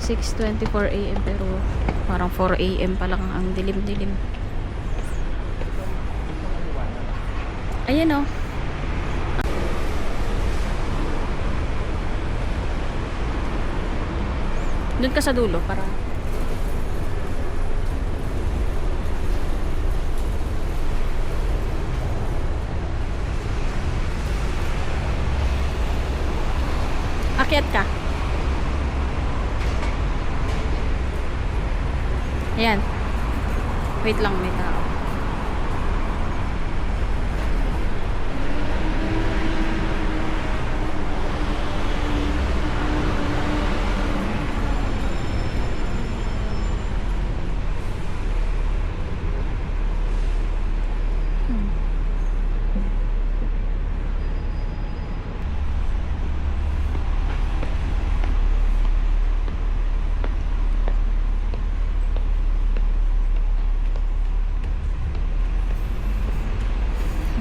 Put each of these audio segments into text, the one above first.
6:24 AM pero parang 4 AM pa lang ang dilim-dilim. Ayan o. Doon ka sa dulo para akyat ka. Ayan. Wait lang, may tao.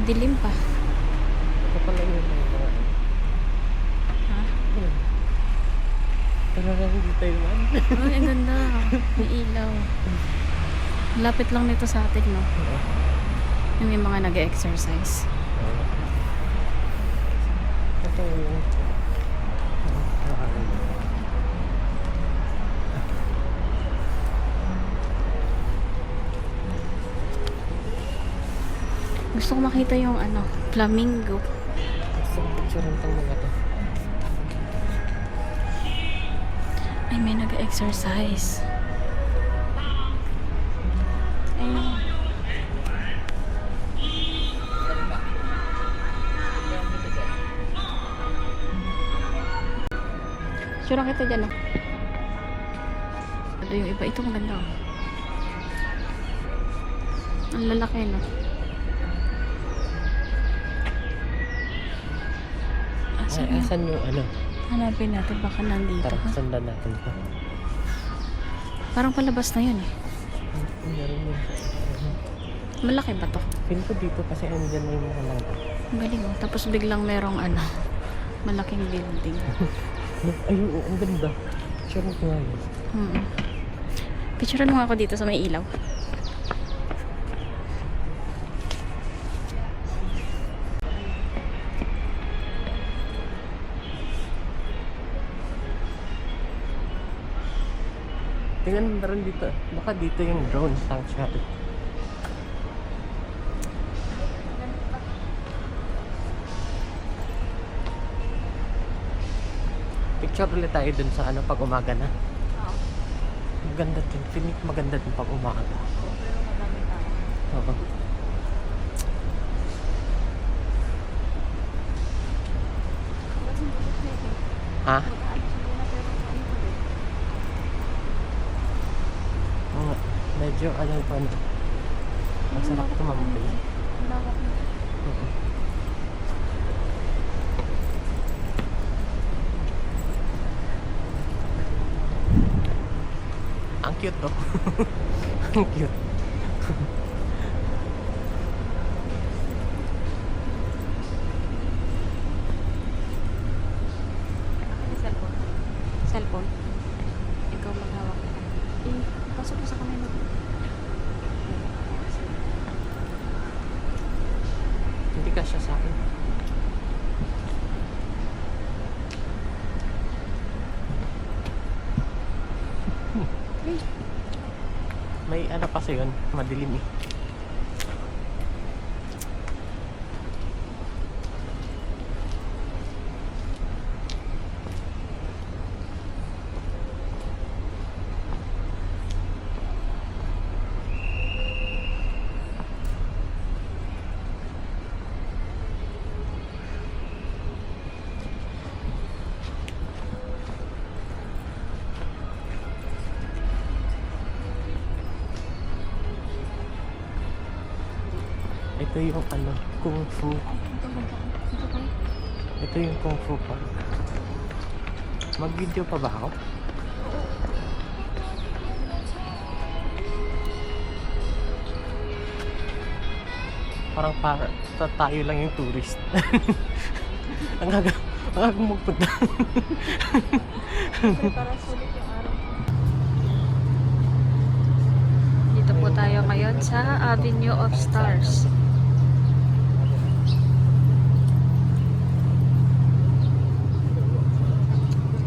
Dilim pa. Ito pala yung mga Ha? talagang hindi tayo man. Ay, ang ganda. May ilaw. Lapit lang nito sa atin, no? Yung may mga nag-exercise. Ito yung Gusto ko makita yung ano, flamingo. gusto ko picture ng mga to. Ay, may nag-exercise. Ay. Sure kita dyan, oh. Ito yung iba. Ito maganda, oh. Ang lalaki, no? Ay, asan yung ano? Hanapin natin, baka nandito. Tara, Ha? sundan natin pa. Parang palabas na yun, eh. Meron yun. Malaki ba to? Feel ko dito kasi andyan yung mga langka. Ang galing, oh. Tapos biglang merong ano, malaking building. Ay, oo, ang ganda. Picture mo ko nga yun. Picturean mo nga ako dito sa may ilaw. Tingnan mo rin dito. Baka dito yung drone sanctuary. Picture ulit tayo dun sa ano pag umaga na. Oo. Maganda din. Feeling ko maganda din pag umaga. Pero madami tao. Oo. Ha? Oo. Medyo ano pa na. Masarap tumambay. Oo. Ang cute to. Ang cute. Cellphone. Cellphone. Ikaw maghawak. Eh, pasok mo sa kamay mo. Hindi ka siya sa akin. May ano kasi yun, madilim eh. Ito yung ano, Kung Fu. Ito yung Kung Fu Park. Mag-video pa ba ako? Parang tayo lang yung tourist. ang aga magpunta. Para sulit yung araw. ngayon sa Avenue of Stars.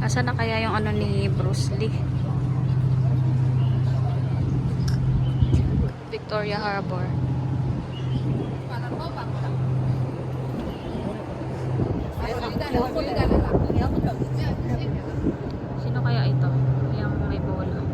Asa na kaya yung ano ni Bruce Lee? Victoria Harbor. Sino kaya ito? Yung may bola.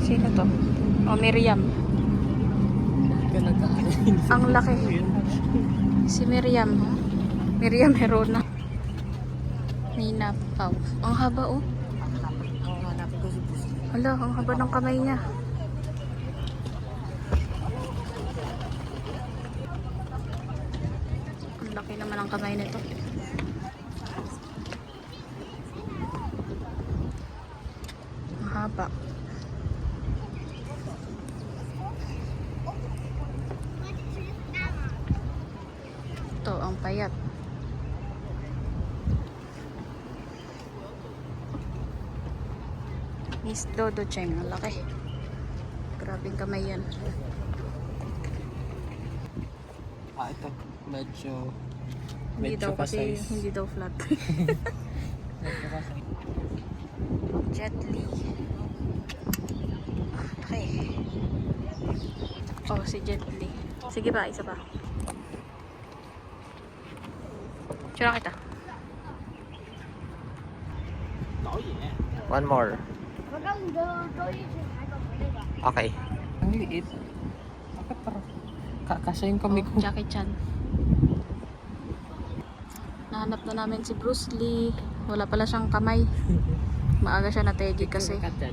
Sino to? Oh, Miriam. Ang laki. Si Miriam. Miriam Herona. Nina Pau. Ang haba oh. Hala, ang haba ng kamay niya. Ang laki naman ang kamay nito. Ang haba. Ito, ang payat. Miss Dodo Cheng, ang laki. Grabing kamay yan. Ito. Medyo Hindi daw kasi, size. hindi daw flat. Medyo pa size. Jet Li. Okay. Oh, si Jet Li. Sige ba, isa pa. Tsura kita. One more. Okay. Ang liit. Bakit parang kakasya yung kami ko? Jackie Chan. Nahanap na namin si Bruce Lee. Wala pala siyang kamay. Maaga siya nategi kasi. Picture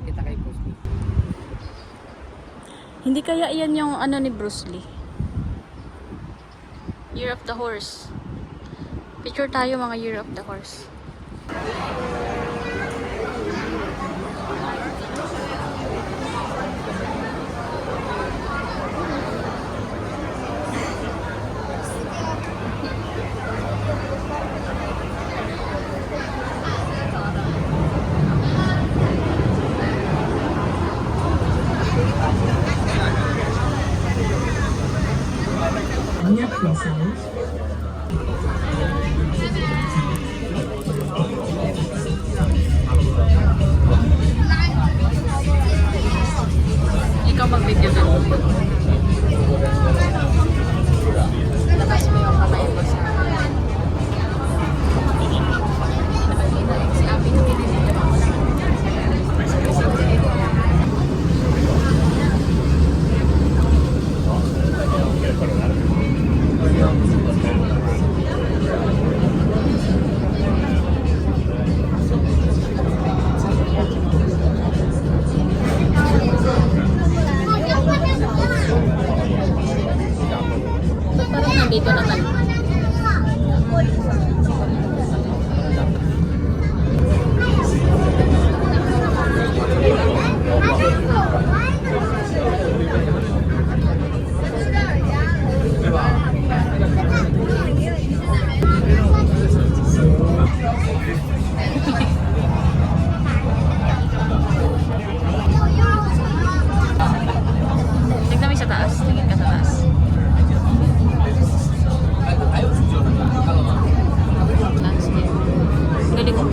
kita kay Bruce Lee. Hindi kaya yan yung ano ni Bruce Lee? Year of the Horse. Picture tayo mga Year of the Horse. Ikaw mag-video na. Labas mo yung kamay mo sa... Si Abby na pinili ako lang. Ba't parang nandito naman? Tignan mo yung sa taas. Tingin ka sa taas. Landscape. Galing mo.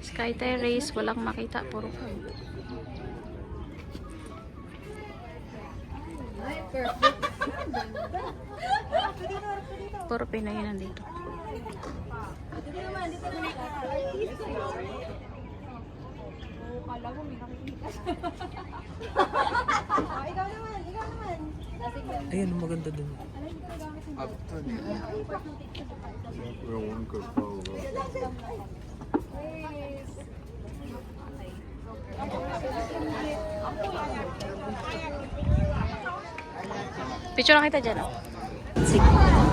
Sky Terrace, walang makita, puro Pinoy nandito. Ayan, maganda dun. Picture lang kita dyan, oh. Sige.